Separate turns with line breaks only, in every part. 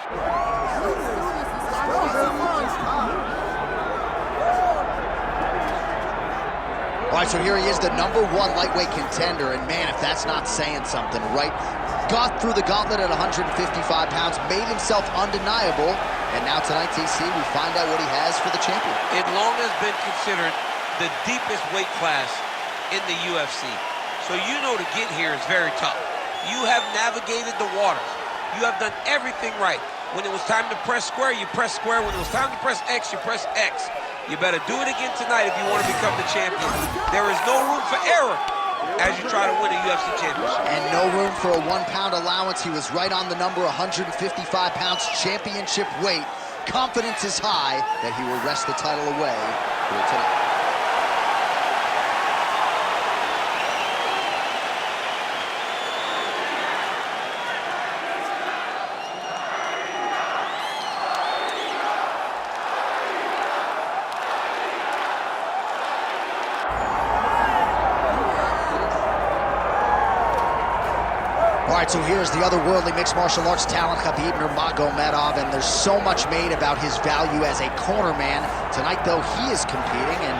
All right, so here he is, the #1 lightweight contender, and man, if that's not saying something, right? Got through the gauntlet at 155 pounds, made himself undeniable, and now tonight, TC, we find out what he has for the champion.
It long has been considered the deepest weight class in the UFC. So you know to get here is very tough. You have navigated the waters. You have done everything right. When it was time to press square, you press square. When it was time to press X, you press X. You better do it again tonight if you want to become the champion. There is no room for error as you try to win a UFC championship.
And no room for a 1-pound allowance. He was right on the number, 155 pounds, championship weight. Confidence is high that he will wrest the title away here tonight. All right, so here's the otherworldly mixed martial arts talent, Khabib Nurmagomedov, and there's so much made about his value as a corner man. Tonight, though, he is competing, and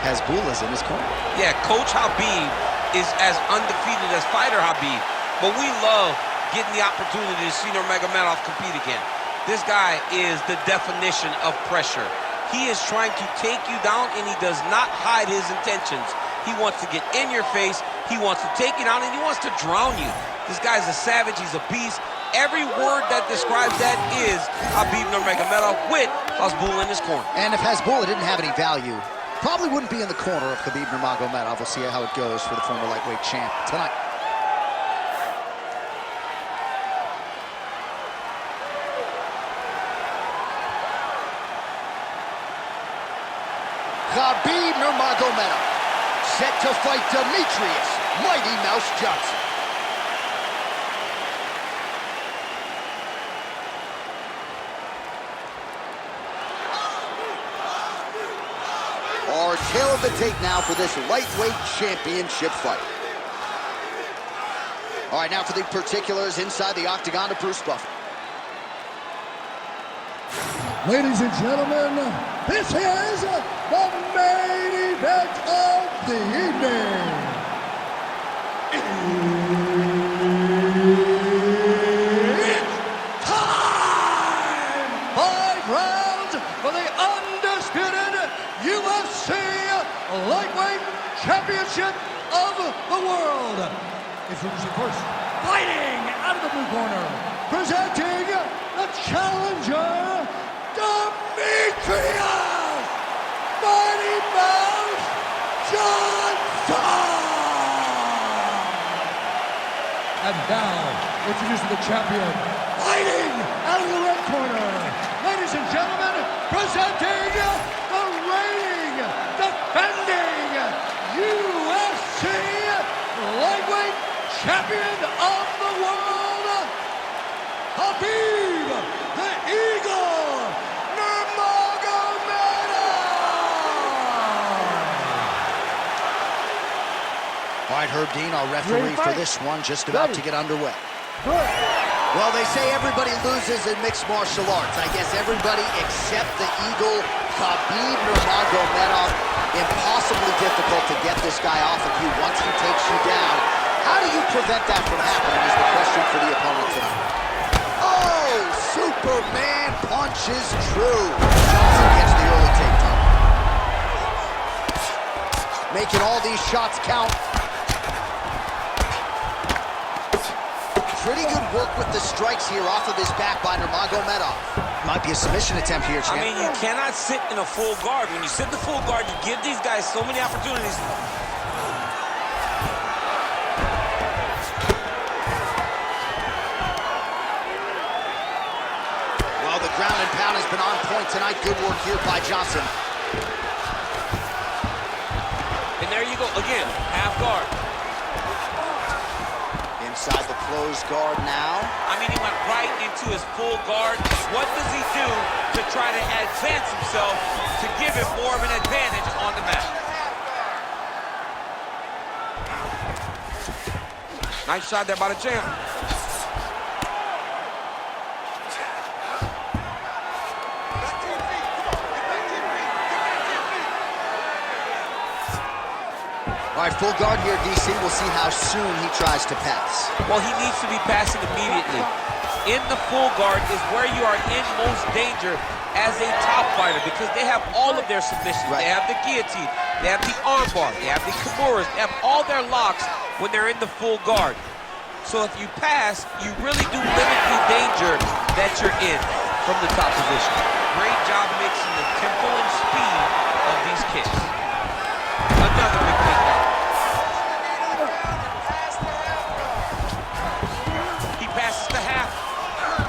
Hasbullah's in his corner.
Yeah, Coach Khabib is as undefeated as fighter Khabib, but we love getting the opportunity to see Nurmagomedov compete again. This guy is the definition of pressure. He is trying to take you down, and he does not hide his intentions. He wants to get in your face, he wants to take you down, and he wants to drown you. This guy's a savage, he's a beast. Every word that describes that is Khabib Nurmagomedov with Hasbullah in his corner.
And if Hasbullah didn't have any value, probably wouldn't be in the corner of Khabib Nurmagomedov. We'll see how it goes for the former lightweight champ tonight. Khabib Nurmagomedov set to fight Demetrious, Mighty Mouse Johnson. Our tale of the tape now for this lightweight championship fight. All right, now for the particulars inside the octagon to Bruce Buffer.
Ladies and gentlemen, this is the main event of the evening. It's time! 5 rounds for the undisputed UFC Lightweight Championship of the World. Introducing first, fighting out of the blue corner, presenting the challenger, Demetrious, Mighty Mouse Johnson! And now, introducing the champion, fighting out of the red corner, ladies and gentlemen, presenting the reigning, defending UFC Lightweight Champion of the World, Khabib the Eagle Nurmagomedov!
All right, Herb Dean, our referee for this one, just about to get underway. Well, they say everybody loses in mixed martial arts. I guess everybody except the Eagle, Khabib Nurmagomedov. Impossibly difficult to get this guy off of you once he takes you down. How do you prevent that from happening is the question for the opponent tonight. Oh, Superman punch is true. Johnson gets the early takedown. Making all these shots count. Pretty good work with the strikes here off of his back by Nurmagomedov. Might be a submission attempt here, champ.
I mean, you cannot sit in a full guard. When you sit in the full guard, you give these guys so many opportunities.
Well, the ground and pound has been on point tonight. Good work here by Johnson.
And there you go, again, half guard.
Inside the closed guard now.
I mean, he went right into his full guard. What does he do to try to advance himself to give him more of an advantage on the mat? Nice shot there by the champ.
All right, full guard here, DC. We'll see how soon he tries to pass.
Well, he needs to be passing immediately. In the full guard is where you are in most danger as a top fighter because they have all of their submissions. Right. They have the guillotine, they have the armbar, they have the kimuras, they have all their locks when they're in the full guard. So if you pass, you really do limit the danger that you're in from the top position. Great job mixing the tempo and speed of these kicks. Another big takedown. He passes the half.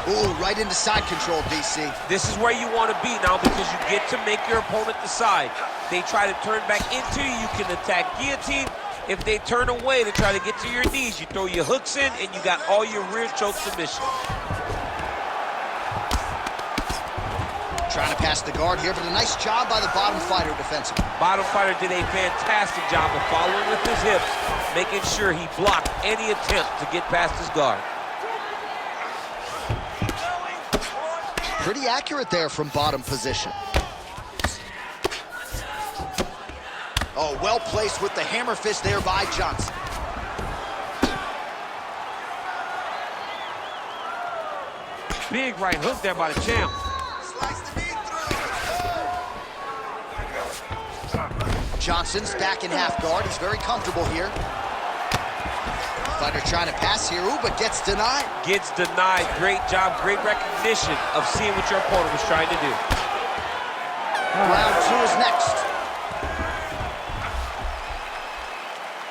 Ooh, right into side control, DC.
This is where you want to be now because you get to make your opponent decide. They try to turn back into you, you can attack guillotine. If they turn away to try to get to your knees, you throw your hooks in and you got all your rear choke submissions.
Trying to pass the guard here, but a nice job by the bottom fighter defensively.
Bottom fighter did a fantastic job of following with his hips, making sure he blocked any attempt to get past his guard.
Pretty accurate there from bottom position. Oh, well placed with the hammer fist there by Johnson.
Big right hook there by the champ.
Johnson's back in half guard. He's very comfortable here. Fighter trying to pass here, ooh, but gets denied.
Gets denied. Great job, great recognition of seeing what your opponent was trying to do.
Round two is next.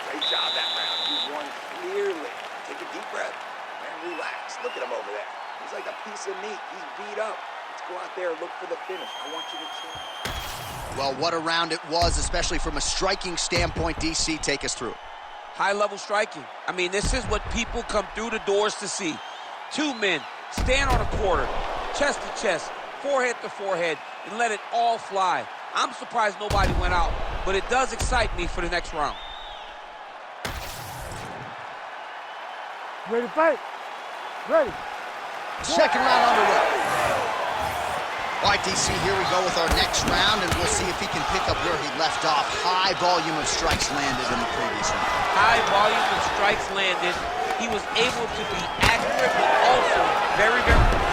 Great job that round. You won clearly. Take a deep breath and relax. Look at him over there. He's like a piece of meat. He's beat up. Let's go out there and look for the finish. I want you to chill.
Well, what a round it was, especially from a striking standpoint. DC, take us through.
High-level striking. I mean, this is what people come through the doors to see. Two men stand on a quarter, chest to chest, forehead to forehead, and let it all fly. I'm surprised nobody went out, but it does excite me for the next round.
Ready to fight? Ready.
Second round underway. All right, DC, here we go with our next round, and we'll see if he can pick up where he left off. High volume of strikes landed in the previous round.
High volume of strikes landed. He was able to be accurate, but also very, very good.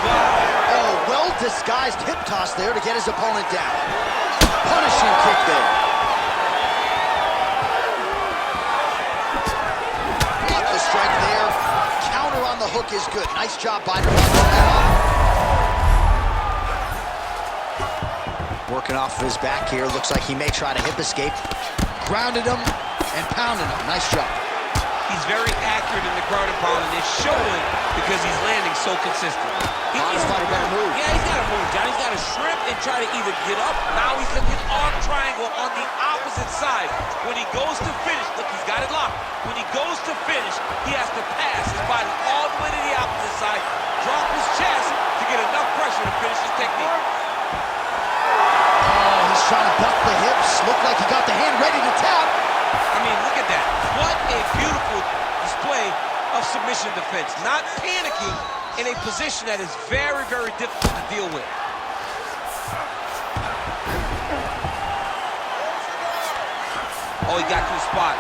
Oh, well-disguised hip toss there to get his opponent down. Punishing kick there. Block the strike there. Counter on the hook is good. Nice job by Nurmagomedov. Working off of his back here. Looks like he may try to hip escape. Grounded him and pounded him. Nice job.
He's very accurate in the ground and pound, and it's showing because he's landing so consistent.
He's fighter better move.
Yeah, he's got to move, John. He's got to shrimp and try to either get up. Now he's looking arm triangle on the opposite side. When he goes to finish, look, he's got it locked. When he goes to finish, he has to pass his body all the way to the opposite side, drop his chest to get enough pressure to finish his technique.
He's trying to buck the hips. Looked like he got the hand ready to tap.
I mean, look at that. What a beautiful display of submission defense. Not panicking in a position that is very, very difficult to deal with. Oh, he got to the spot.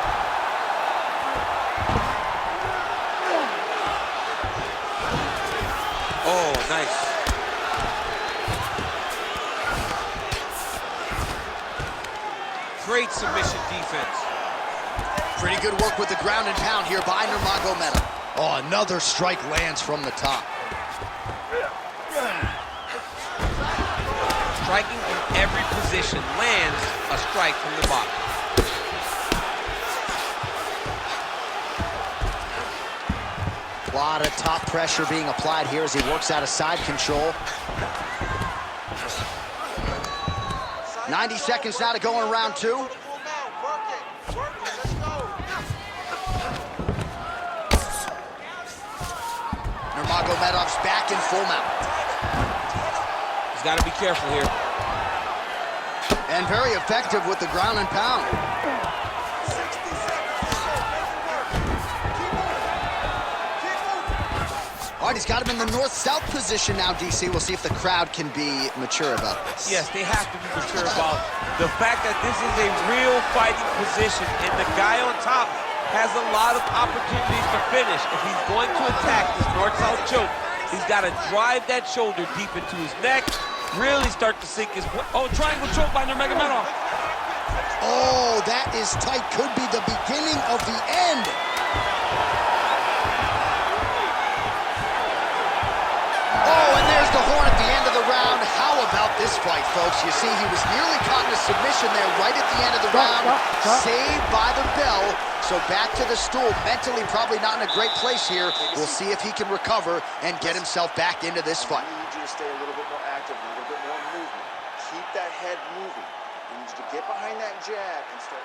Oh, nice. Great submission defense.
Pretty good work with the ground and pound here by Nurmagomedov. Oh, another strike lands from the top.
Striking from every position lands a strike from the bottom.
A lot of top pressure being applied here as he works out of side control. 90 seconds now to go in round two. Nurmagomedov's back in full mount.
He's got to be careful here.
And very effective with the ground and pound. All All right, he's got him in the north-south position now, DC. We'll see if the crowd can be mature about this.
Yes, they have to be mature about the fact that this is a real fighting position, and the guy on top has a lot of opportunities to finish. If he's going to attack this north-south choke, he's got to drive that shoulder deep into his neck, really start to sink his... Oh, triangle choke by Nurmagomedov.
Oh, that is tight. Could be the beginning of the end. Oh, and there's the horn at the end of the round. How about this fight, folks? You see, he was nearly caught in a submission there right at the end of the round. Saved by the bell. So back to the stool. Mentally probably not in a great place here. We'll see if he can recover and get himself back into this fight.
I need you to stay a little bit more active, a little bit more movement. Keep that head moving. I need you to get behind that jab and start.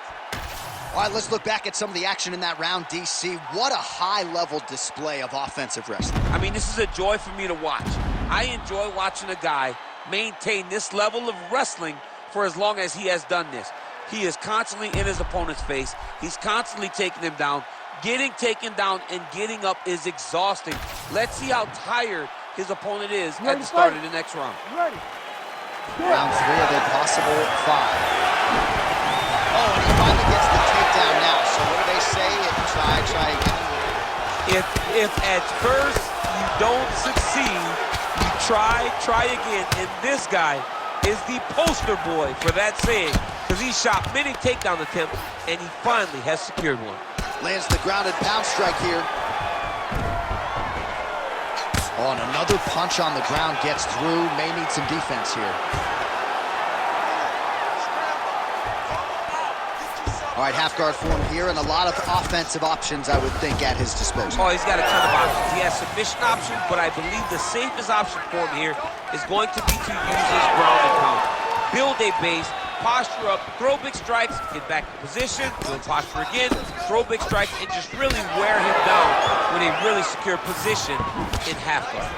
All right, let's look back at some of the action in that round, DC. What a high-level display of offensive wrestling.
I mean, this is a joy for me to watch. I enjoy watching a guy maintain this level of wrestling for as long as he has done this. He is constantly in his opponent's face. He's constantly taking him down. Getting taken down and getting up is exhausting. Let's see how tired his opponent is at the start of the next round.
Ready.
Round 3 of a possible 5. Oh, and he finally gets the takedown now. So what do they say? Try again.
If at first you don't succeed, you try again. And this guy is the poster boy for that saying, because he shot many takedown attempts, and he finally has secured one.
Lands the grounded pound strike here. Oh, and another punch on the ground gets through. May need some defense here. All right, half guard form here, and a lot of offensive options, I would think, at his disposal.
Oh, he's got a ton of options. He has submission options, but I believe the safest option for him here is going to be to use his ground and pound. Build a base, posture up, throw big strikes, get back in position, build posture again, throw big strikes, and just really wear him down with a really secure position in half guard.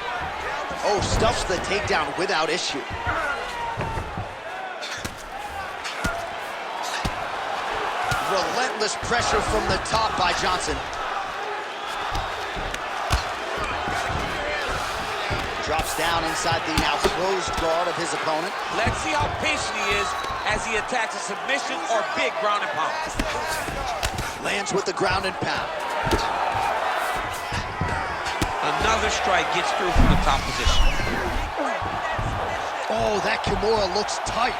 Oh, stuffs the takedown without issue. Relentless pressure from the top by Johnson. Drops down inside the now closed guard of his opponent.
Let's see how patient he is as he attacks a submission or big ground and pound.
Lands with the ground and pound.
Another strike gets through from the top position.
Oh, that Kimura looks tight.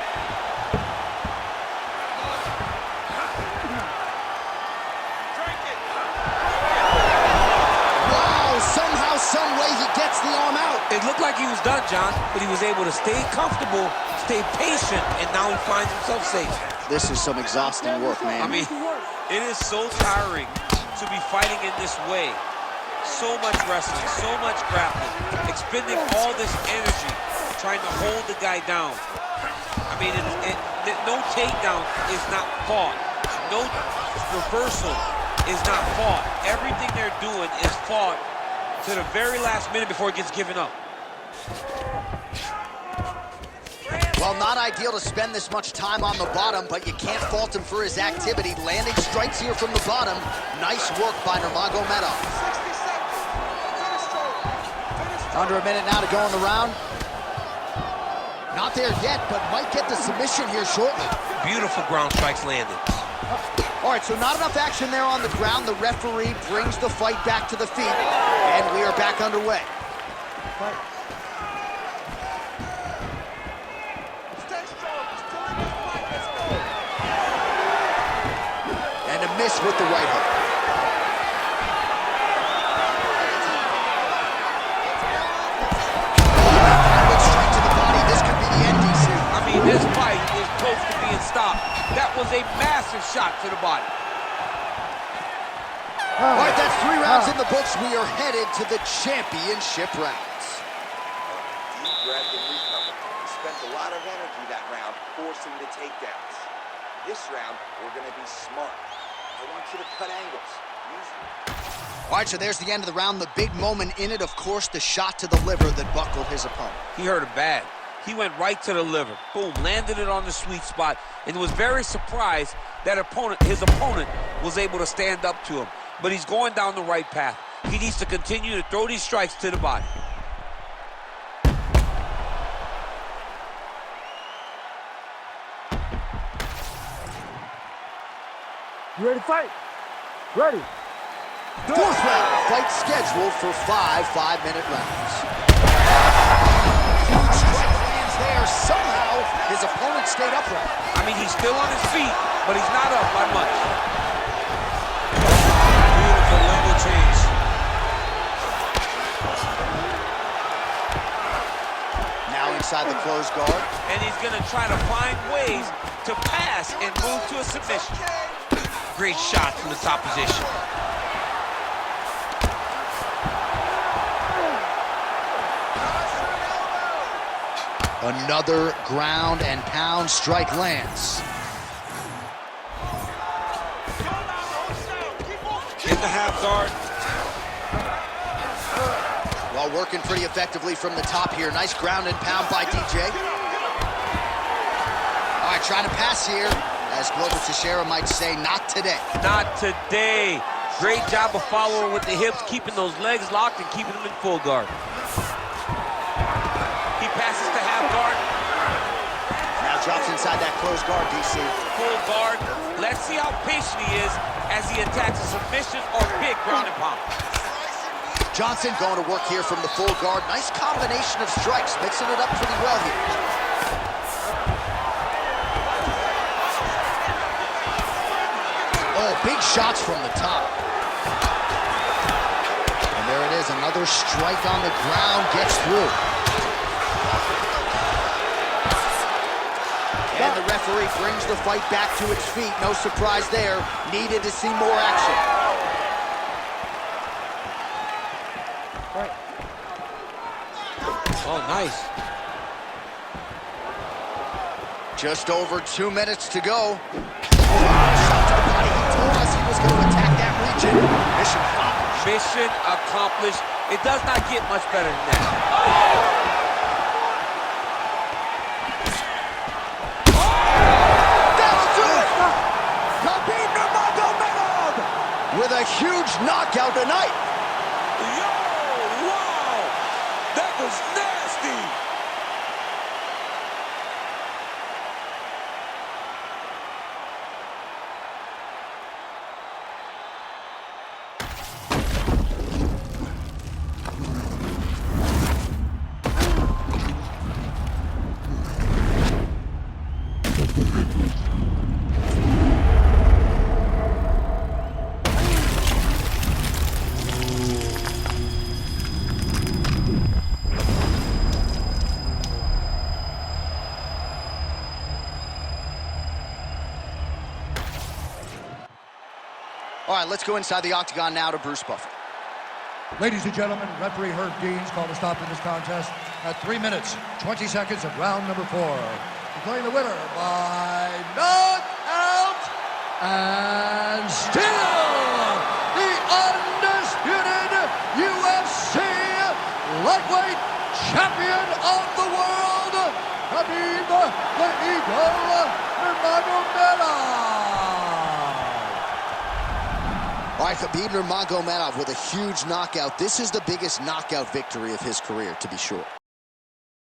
Some way he gets the arm out.
It looked like he was done, John, but he was able to stay comfortable, stay patient, and now he finds himself safe.
This is some exhausting work, man.
I mean, it is so tiring to be fighting in this way. So much wrestling, so much grappling, expending all this energy, trying to hold the guy down. I mean, no takedown is not fought. No reversal is not fought. Everything they're doing is fought to the very last minute before it gets given up.
Well, not ideal to spend this much time on the bottom, but you can't fault him for his activity. Landing strikes here from the bottom. Nice work by Nurmagomedov. Under a minute now to go in the round. Not there yet, but might get the submission here shortly.
Beautiful ground strikes landed.
All right, so not enough action there on the ground. The referee brings the fight back to the feet, and we are back underway. And a miss with the right hook. Straight to the body. This could be the end, DC.
I mean, this fight is close to being stopped. That was a massive shot to the body.
All right, that's 3 rounds in the books. We are headed to the championship rounds.
Deep breath and recover. We spent a lot of energy that round forcing the takedowns. This round, we're going to be smart. I want you to cut angles. Use them.
All right, so there's the end of the round. The big moment in it, of course, the shot to the liver that buckled his opponent.
He hurt it bad. He went right to the liver. Boom, landed it on the sweet spot, and was very surprised that his opponent was able to stand up to him. But he's going down the right path. He needs to continue to throw these strikes to the body.
You ready to fight? Ready.
Fourth round, fight scheduled for 5 5-minute rounds. Huge strike lands there. Somehow, his opponent stayed upright.
I mean, he's still on his feet, but he's not up by much. Beautiful level change.
Now inside the closed guard.
And he's going to try to find ways to pass and move to a submission. Great shot from the top position.
Another ground and pound strike lands.
In the half guard.
While working pretty effectively from the top here. Nice ground and pound by DJ. All right, trying to pass here. As Global Teixeira might say, not today.
Not today. Great job of following with the hips, keeping those legs locked and keeping them in full guard. He passes to half guard.
Now drops inside that closed guard, DC.
Full guard. Let's see how patient he is as he attacks a submission or big ground and pound.
Johnson going to work here from the full guard. Nice combination of strikes, mixing it up pretty well here. Oh, big shots from the top. And there it is, another strike on the ground, gets through. And the referee brings the fight back to its feet. No surprise there. Needed to see more action.
Right.
Oh, nice.
Just over 2 minutes to go. Shot to the body. He told us he was going to attack that region. Mission accomplished.
Mission accomplished. It does not get much better than that.
That'll do it! Khabib Nurmagomedov with a huge knockout tonight.
Yo, wow! That was nasty!
All right, let's go inside the octagon now to Bruce Buffer.
Ladies and gentlemen, referee Herb Dean's called a stop to this contest at 3 minutes, 20 seconds of round number 4. Declaring the winner by knockout and still the undisputed UFC lightweight champion of the world, Khabib the Eagle Nurmagomedov.
All right, Khabib Nurmagomedov with a huge knockout. This is the biggest knockout victory of his career, to be sure.